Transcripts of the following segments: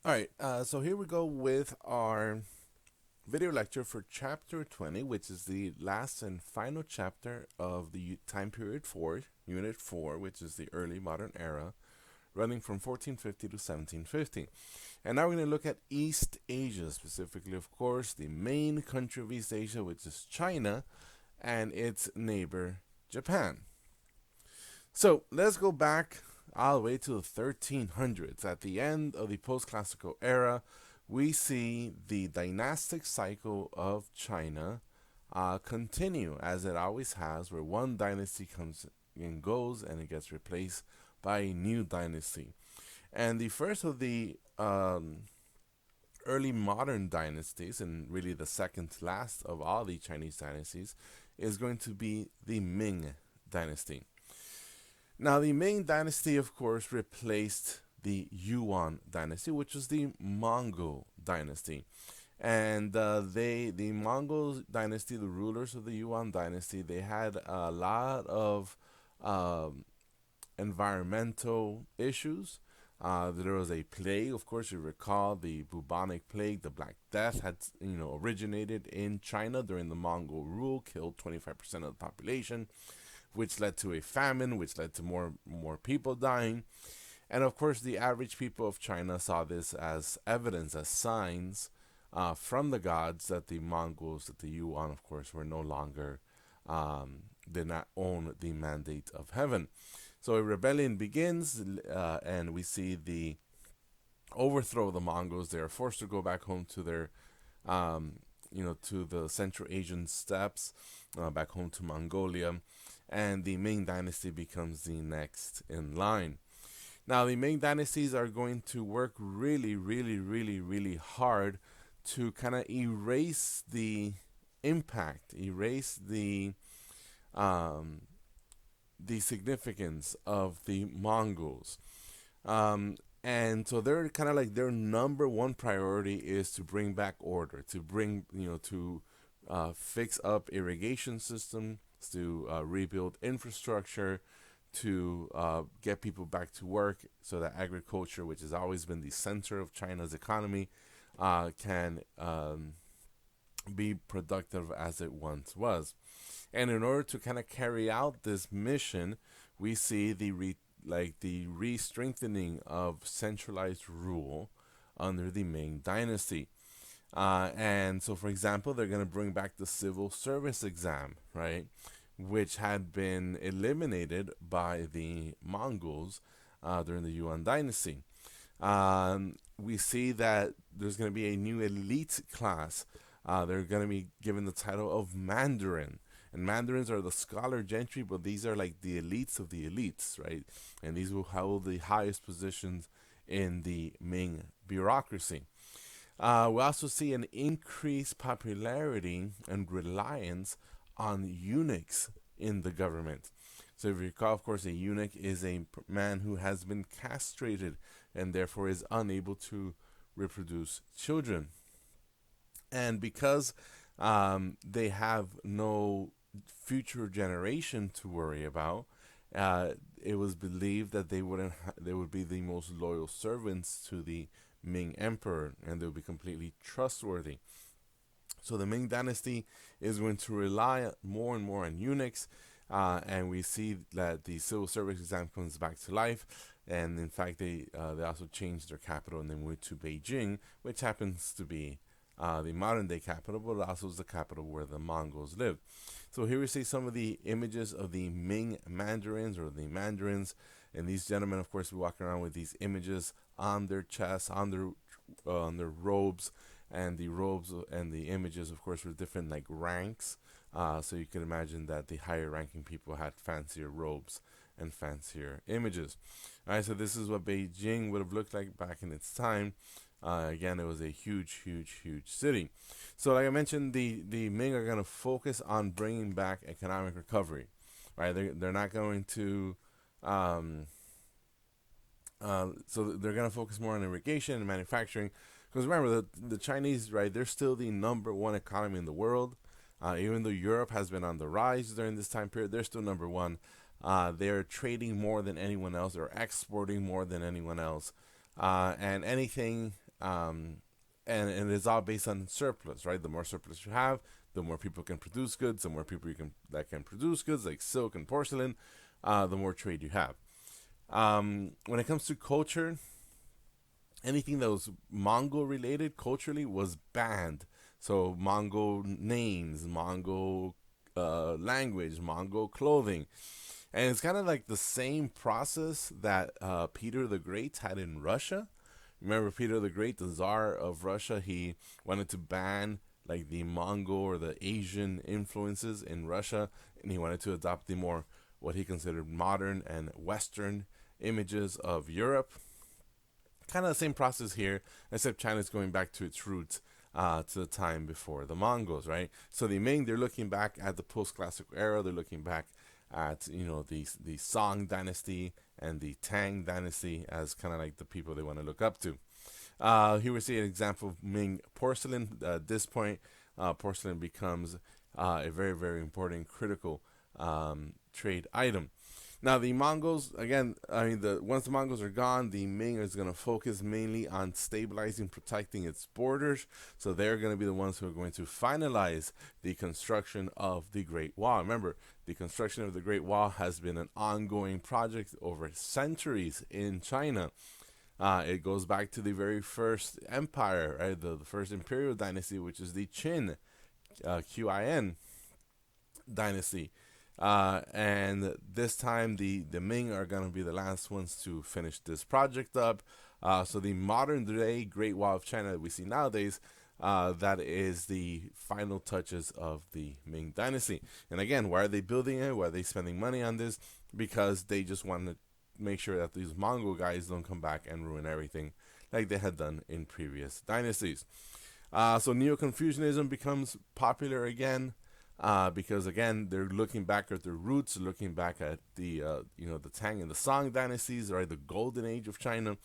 All right, so here we go with our video lecture for chapter 20, which is the last and final chapter of the time period 4, unit 4, which is the early modern era, running from 1450 to 1750. And now we're going to look at East Asia, specifically, of course, the main country of East Asia, which is China, and its neighbor, Japan. So let's go back all the way to the 1300s. At the end of the post classical era, we see the dynastic cycle of China continue as it always has, where one dynasty comes and goes and it gets replaced by a new dynasty. And the first of the early modern dynasties, and really the second to last of all the Chinese dynasties, is going to be the Ming Dynasty. Now, the Ming Dynasty, of course, replaced the Yuan Dynasty, which was the Mongol Dynasty. And the Mongol Dynasty, the rulers of the Yuan Dynasty, they had a lot of um, environmental issues. There was a plague, of course, you recall the bubonic plague, the Black Death had originated in China during the Mongol rule, killed 25% of the population, which led to a famine, which led to more people dying. And of course, the average people of China saw this as evidence, as signs from the gods that the Mongols, that the Yuan, of course, were no longer, did not own the mandate of heaven. So a rebellion begins, and we see the overthrow of the Mongols. They are forced to go back home to their, to the Central Asian steppes, back home to Mongolia, and the Ming Dynasty becomes the next in line. Now, the Ming dynasties are going to work really, really, really, really hard to kind of erase the impact, erase um, the significance of the Mongols. And so they're kind of like their number one priority is to bring back order, to bring, to fix up irrigation systems, to rebuild infrastructure, to get people back to work so that agriculture, which has always been the center of China's economy, can be productive as it once was. And in order to kind of carry out this mission, we see the re-strengthening of centralized rule under the Ming Dynasty. And so, for example, they're going to bring back the civil service exam, right? Which had been eliminated by the Mongols during the Yuan Dynasty. We see that there's going to be a new elite class. They're going to be given the title of Mandarin. And Mandarins are the scholar gentry, but these are like the elites of the elites, right? And these will hold the highest positions in the Ming bureaucracy. We also see an increased popularity and reliance on eunuchs in the government. So, if you recall, of course, a eunuch is a man who has been castrated and therefore is unable to reproduce children. And because they have no future generation to worry about, it was believed that they would be the most loyal servants to the Ming Emperor, and they would be completely trustworthy. So the Ming Dynasty is going to rely more and more on eunuchs, and we see that the civil service exam comes back to life. And in fact, they also changed their capital and they moved to Beijing, which happens to be the modern day capital, but also is the capital where the Mongols lived. So here we see some of the images of the Ming mandarins or the mandarins, and these gentlemen, of course, be walking around with these images on their chests, on their robes, and the robes and the images, of course, were different like ranks. So you can imagine that the higher ranking people had fancier robes and fancier images. All right, so this is what Beijing would have looked like back in its time. Again, it was a huge, huge, huge city. So, like I mentioned, the Ming are going to focus on bringing back economic recovery. Right? They're not going to. So they're going to focus more on irrigation and manufacturing. Because remember, the Chinese, right? They're still the number one economy in the world. Even though Europe has been on the rise during this time period, they're still number one. They're trading more than anyone else. They're exporting more than anyone else. And anything and it's all based on surplus, right? The more surplus you have, the more people can produce goods. The more people that can produce goods like silk and porcelain, the more trade you have. When it comes to culture, anything that was Mongol related culturally was banned. So Mongol names, Mongol language, Mongol clothing. And it's kind of like the same process that Peter the Great had in Russia. Remember Peter the Great, the Tsar of Russia, he wanted to ban like the Mongol or the Asian influences in Russia, and he wanted to adopt the more what he considered modern and Western images of Europe. Kind of the same process here, except China's going back to its roots, to the time before the Mongols, right? So the Ming, they're looking back at the post-classical era. They're looking back at the Song Dynasty and the Tang Dynasty as kind of like the people they want to look up to. Here we see an example of Ming porcelain. At this point, porcelain becomes a very, very important, critical trade item. Now the Mongols, again, once the Mongols are gone, the Ming is going to focus mainly on stabilizing, protecting its borders. So they're going to be the ones who are going to finalize the construction of the Great Wall. Remember, the construction of the Great Wall has been an ongoing project over centuries in China. It goes back to the very first empire, right? The first imperial dynasty, which is the Qin, Qin dynasty. And this time the Ming are going to be the last ones to finish this project up. So the modern day Great Wall of China that we see nowadays, that is the final touches of the Ming Dynasty. And again, why are they building it? Why are they spending money on this? Because they just want to make sure that these Mongol guys don't come back and ruin everything like they had done in previous dynasties. So Neo-Confucianism becomes popular again. Because again, they're looking back at their roots, looking back at the the Tang and the Song dynasties, right, the golden age of China,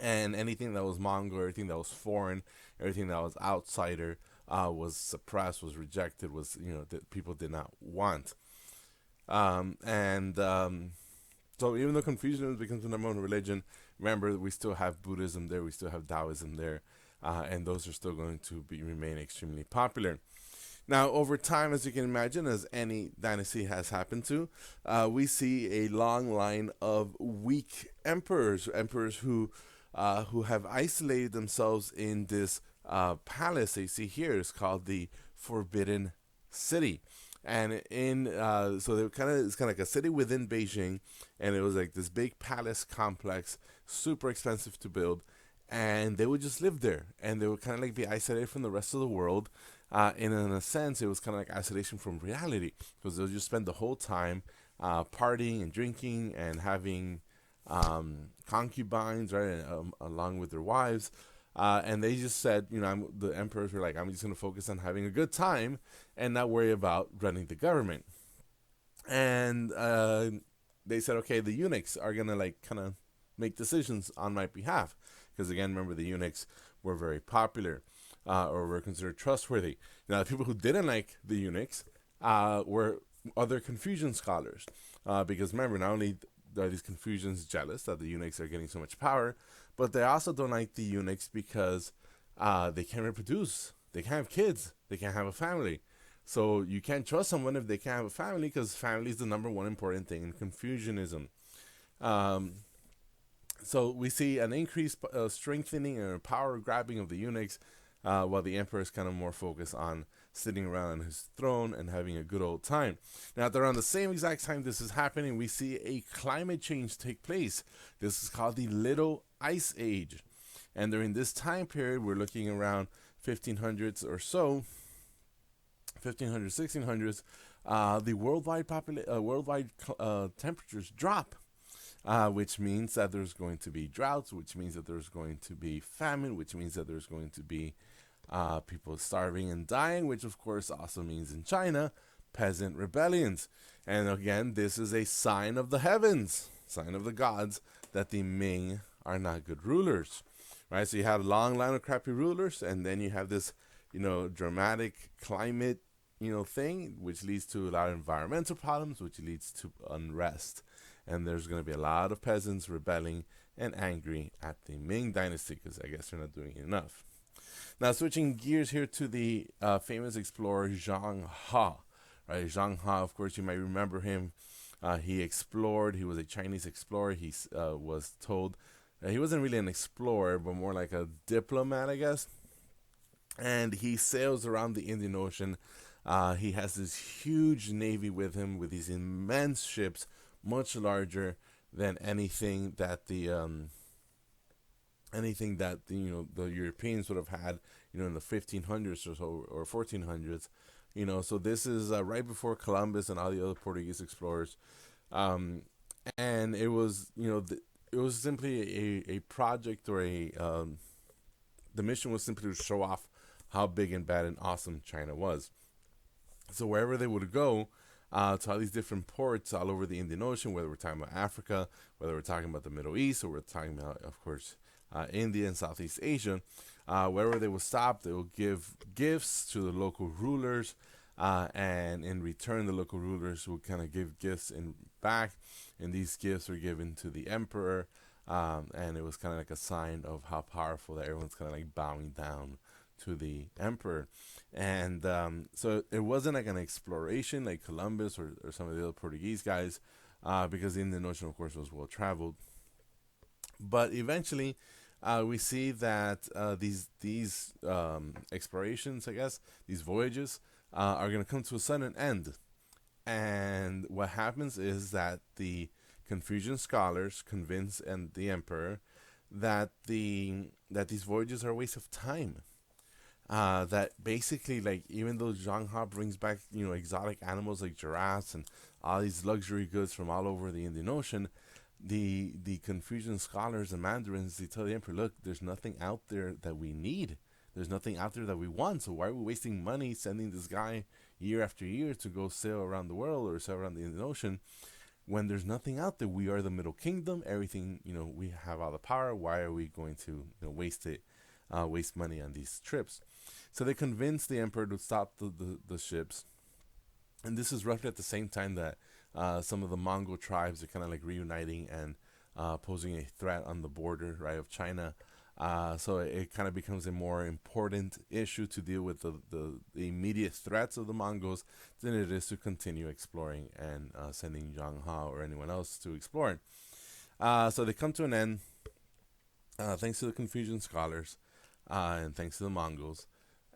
and anything that was Mongol, everything that was foreign, everything that was outsider, was suppressed, was rejected, was that people did not want. So even though Confucianism becomes the number one religion, remember we still have Buddhism there, we still have Taoism there, and those are still going to remain extremely popular. Now, over time, as you can imagine, as any dynasty has happened to, we see a long line of weak emperors who have isolated themselves in this palace that you see here. It's called the Forbidden City. And so it's kind of like a city within Beijing, and it was like this big palace complex, super expensive to build, and they would just live there, and they would kind of like be isolated from the rest of the world. And in a sense, it was kind of like isolation from reality, because they'll just spend the whole time partying and drinking and having concubines, right, along with their wives. And they just said, the emperors were like, I'm just going to focus on having a good time and not worry about running the government. And they said, okay, the eunuchs are going to like kind of make decisions on my behalf. Because again, remember, the eunuchs were very popular. Or were considered trustworthy. Now, the people who didn't like the eunuchs were other Confucian scholars. Because remember, not only are these Confucians jealous that the eunuchs are getting so much power, but they also don't like the eunuchs because they can't reproduce. They can't have kids. They can't have a family. So you can't trust someone if they can't have a family, because family is the number one important thing in Confucianism. So we see an increased strengthening and power grabbing of the eunuchs, while the emperor is kind of more focused on sitting around on his throne and having a good old time. Now, around the same exact time this is happening, we see a climate change take place. This is called the Little Ice Age. And during this time period, we're looking around 1500s or so, 1500s, 1600s, the worldwide temperatures drop. Which means that there's going to be droughts, which means that there's going to be famine, which means that there's going to be people starving and dying, which of course also means in China, peasant rebellions. And again, this is a sign of the heavens, sign of the gods, that the Ming are not good rulers, right? So you have a long line of crappy rulers, and then you have this, dramatic climate, thing, which leads to a lot of environmental problems, which leads to unrest. And there's going to be a lot of peasants rebelling and angry at the Ming Dynasty because I guess they're not doing enough. Now, switching gears here to the famous explorer Zheng He. Right, Zheng He, of course, you might remember him. He explored. He was a Chinese explorer. He was told he wasn't really an explorer, but more like a diplomat, I guess. And he sails around the Indian Ocean. He has this huge navy with him, with these immense ships, much larger than anything that the Europeans would have had, in the 1500s or so, or 1400s. So this is right before Columbus and all the other Portuguese explorers, and it was it was simply a project, or the mission was simply to show off how big and bad and awesome China was. So wherever they would go, to all these different ports all over the Indian Ocean, whether we're talking about Africa, whether we're talking about the Middle East, or we're talking about, of course, India and Southeast Asia, wherever they would stop, they will give gifts to the local rulers, and in return, the local rulers will kind of give gifts back, and these gifts were given to the emperor, and it was kind of like a sign of how powerful that everyone's kind of like bowing down to the emperor. And so it wasn't like an exploration like Columbus or some of the other Portuguese guys, because the Indian Ocean, of course, was well traveled. But eventually, we see that these explorations, I guess, these voyages, are going to come to a sudden end. And what happens is that the Confucian scholars convince the emperor that these voyages are a waste of time. That basically, like, even though Zhang He brings back exotic animals like giraffes and all these luxury goods from all over the Indian Ocean, the Confucian scholars and Mandarins, they tell the emperor, look, there's nothing out there that we need. There's nothing out there that we want. So why are we wasting money sending this guy year after year to go sail around the world or sail around the Indian Ocean when there's nothing out there? We are the Middle Kingdom. Everything, we have all the power. Why are we going to waste money on these trips? So they convinced the emperor to stop the ships. And this is roughly at the same time that some of the Mongol tribes are kind of like reuniting and posing a threat on the border, right, of China. So it kind of becomes a more important issue to deal with the immediate threats of the Mongols than it is to continue exploring and sending Zhang He or anyone else to explore. So they come to an end, thanks to the Confucian scholars, and thanks to the Mongols.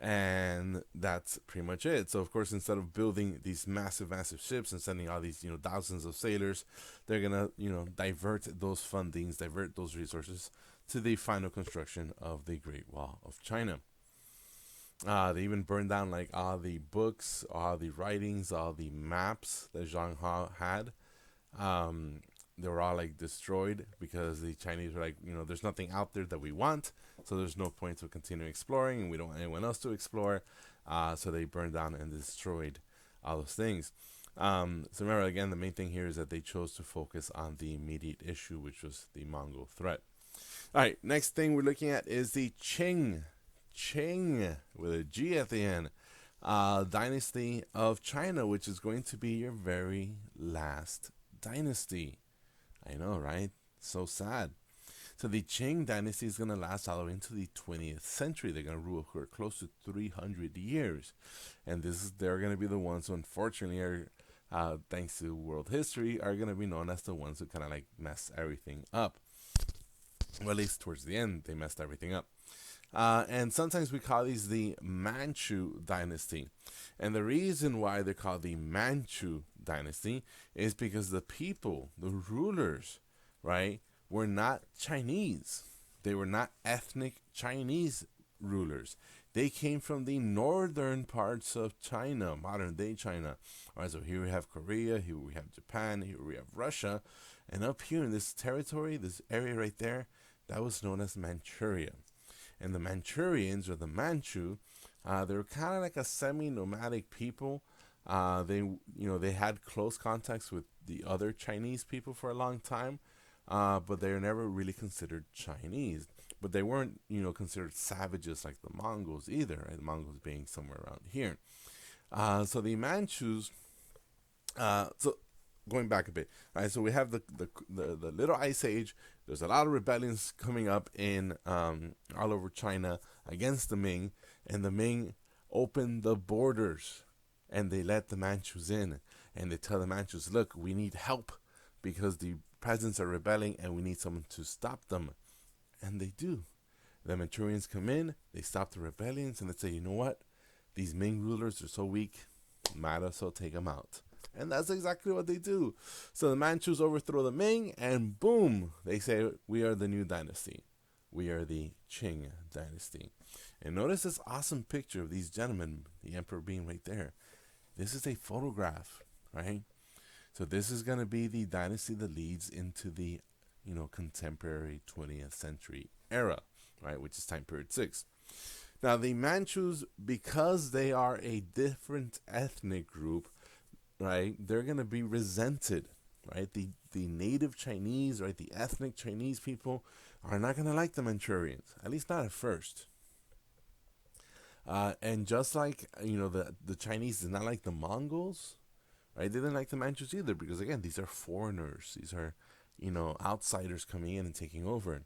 And that's pretty much it. So, of course, instead of building these massive ships and sending all these, thousands of sailors, they're going to, divert those fundings, divert those resources to the final construction of the Great Wall of China. They even burned down, like, all the books, all the writings, all the maps that Zhang He had. They were all, like, destroyed because the Chinese were like, there's nothing out there that we want, so there's no point to continue exploring, and we don't want anyone else to explore. So they burned down and destroyed all those things. So remember, again, the main thing here is that they chose to focus on the immediate issue, which was the Mongol threat. All right, next thing we're looking at is the Qing with a G at the end, dynasty of China, which is going to be your very last dynasty. I know, right? So sad. So the Qing dynasty is going to last all the way into the 20th century. They're going to rule for close to 300 years. And they're going to be the ones who, unfortunately, are, thanks to world history, are going to be known as the ones who kind of like mess everything up. Well, at least towards the end, they messed everything up. And sometimes we call these the Manchu dynasty. And the reason why they're called the Manchu dynasty is because the people, the rulers, right, were not Chinese. They were not ethnic Chinese rulers. They came from the northern parts of China, modern day China. All right, so here we have Korea, here we have Japan, here we have Russia. And up here in this territory, this area right there, that was known as Manchuria. And the Manchurians, or the Manchu, they were kind of like a semi-nomadic people. They had close contacts with the other Chinese people for a long time, but they were never really considered Chinese. But they weren't, considered savages like the Mongols either, right? The Mongols being somewhere around here. So the Manchus, so going back a bit. All right, so we have the Little Ice Age. There's a lot of rebellions coming up in all over China against the Ming, and the Ming open the borders, and they let the Manchus in, and they tell the Manchus, look, we need help because the peasants are rebelling, and we need someone to stop them, and they do. The Manchurians come in, they stop the rebellions, and they say, you know what? These Ming rulers are so weak, might as well take them out. And that's exactly what they do. So the Manchus overthrow the Ming, and boom, they say, we are the new dynasty. We are the Qing Dynasty. And notice this awesome picture of these gentlemen, the emperor being right there. This is a photograph, right? So this is going to be the dynasty that leads into the, contemporary 20th century era, right, which is time period 6. Now, the Manchus, because they are a different ethnic group, right, they're going to be resented, right? The native Chinese, right, the ethnic Chinese people are not going to like the Manchurians, at least not at first. And just like, the Chinese did not like the Mongols, right, they didn't like the Manchus either, because, again, these are foreigners. These are, outsiders coming in and taking over.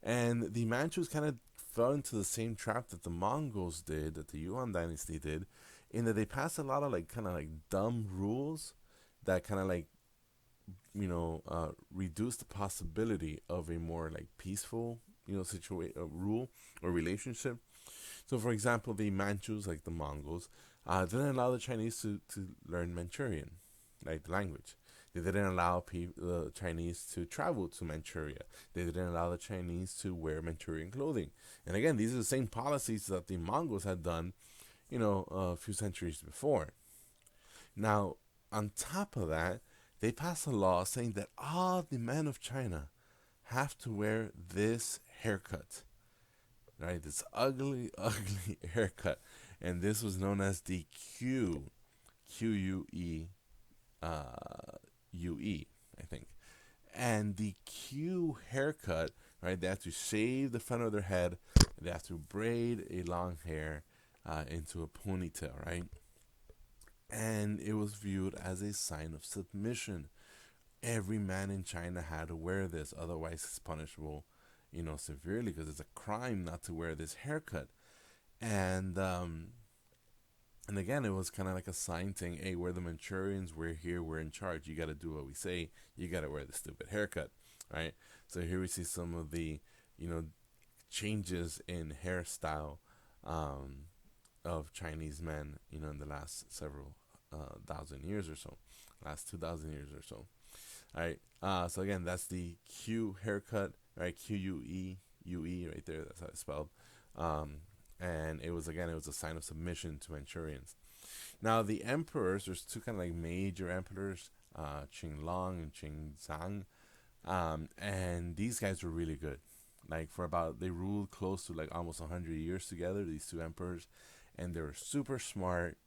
And the Manchus kind of fell into the same trap that the Mongols did, that the Yuan dynasty did, in that they passed a lot of kind of dumb rules that kind of reduce the possibility of a more peaceful rule or relationship. So, for example, the Manchus, like the Mongols, didn't allow the Chinese to learn Manchurian, like the language. They didn't allow the Chinese to travel to Manchuria. They didn't allow the Chinese to wear Manchurian clothing. And again, these are the same policies that the Mongols had done, a few centuries before. Now, on top of that, they passed a law saying that all the men of China have to wear this haircut, right? This ugly, ugly haircut. And this was known as the Q-U-E, U-E, I think. And the Q haircut, right? They have to shave the front of their head. They have to braid a long hair into a ponytail, right? And it was viewed as a sign of submission. Every man in China had to wear this, otherwise it's punishable, severely, because it's a crime not to wear this haircut. And again, it was kind of like a sign saying, hey, we're the Manchurians, we're here, we're in charge. You got to do what we say. You got to wear the stupid haircut, right? So here we see some of the, changes in hairstyle of Chinese men, in the last several thousand years or so, last 2,000 years or so. All right. So again, that's the Q haircut, right? Q-U-E, right there. That's how it's spelled. And it was a sign of submission to Manchurians. Now the emperors, there's two kind of major emperors, Qing Long and Qing Zhang, and these guys were really good. They ruled close to almost 100 years together, these two emperors, and they were super smart.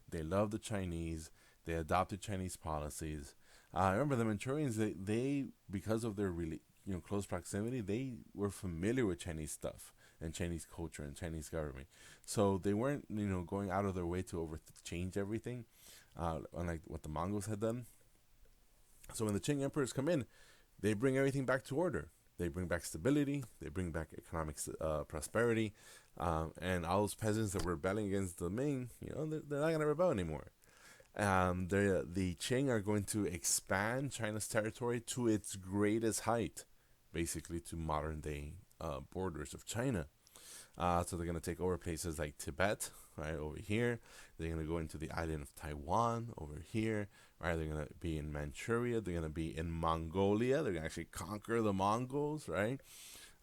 They loved the Chinese. They adopted Chinese policies. I remember the Manchurians, they because of their really close proximity, they were familiar with Chinese stuff and Chinese culture and Chinese government. So they weren't going out of their way to change everything, unlike what the Mongols had done. So when the Qing emperors come in, they bring everything back to order. They bring back stability. They bring back economic prosperity, and all those peasants that were rebelling against the Ming, they're not going to rebel anymore. The Qing are going to expand China's territory to its greatest height, basically to modern day borders of China. So they're going to take over places like Tibet, right, over here. They're going to go into the island of Taiwan over here, right? They're going to be in Manchuria. They're going to be in Mongolia. They're going to actually conquer the Mongols, right?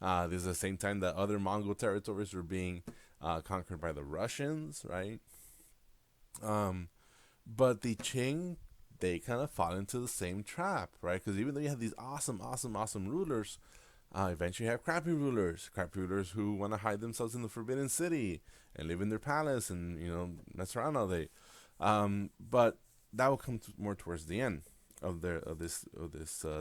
This is the same time that other Mongol territories were being conquered by the Russians, right? But the Qing, they kind of fall into the same trap, right? Because even though you have these awesome rulers, eventually you have crappy rulers who want to hide themselves in the Forbidden City and live in their palace and mess around all day. But that will come more towards the end of this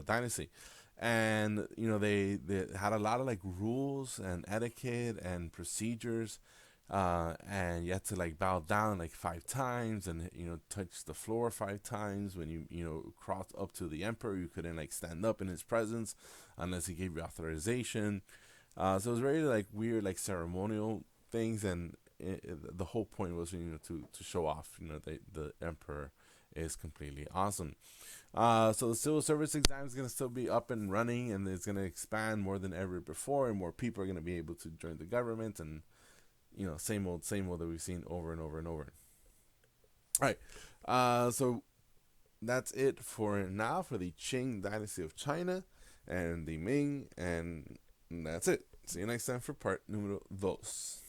dynasty, and they had a lot of rules and etiquette and procedures and you had to like bow down like 5 times, and touch the floor 5 times. When you crossed up to the emperor, you couldn't like stand up in his presence unless he gave you authorization. So it was very like weird, like ceremonial things, and the whole point was to show off the emperor is completely awesome. So the civil service exam is going to still be up and running, and it's going to expand more than ever before, and more people are going to be able to join the government, and same old that we've seen over and over and over. All right, so that's it for now for the Qing Dynasty of China and the Ming, and that's it. See you next time for part numero dos.